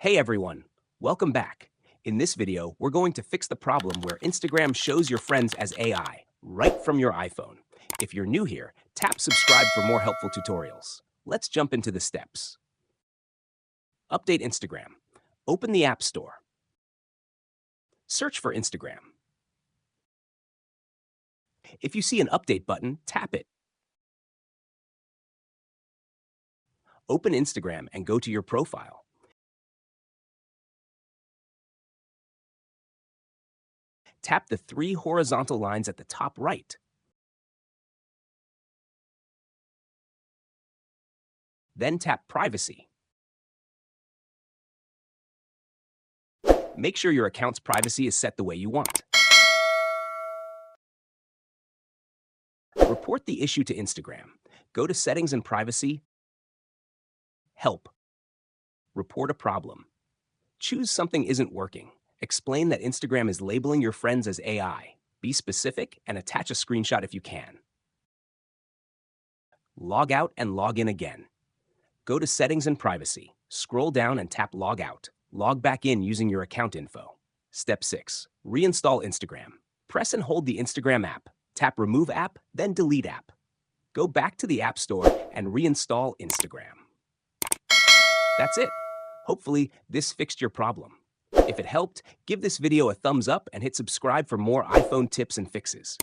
Hey everyone, welcome back. In this video, we're going to fix the problem where Instagram shows your friends as AI right from your iPhone. If you're new here, tap subscribe for more helpful tutorials. Let's jump into the steps. Update Instagram. Open the App Store. Search for Instagram. If you see an update button, tap it. Open Instagram and go to your profile. Tap the three horizontal lines at the top right. Then tap Privacy. Make sure your account's privacy is set the way you want. Report the issue to Instagram. Go to Settings and Privacy. Help. Report a problem. Choose something isn't working. Explain that Instagram is labeling your friends as AI. Be specific and attach a screenshot if you can. Log out and log in again. Go to Settings and Privacy. Scroll down and tap Log Out. Log back in using your account info. Step 6. Reinstall Instagram. Press and hold the Instagram app. Tap Remove App, then Delete App. Go back to the App Store and reinstall Instagram. That's it. Hopefully, this fixed your problem. If it helped, give this video a thumbs up and hit subscribe for more iPhone tips and fixes.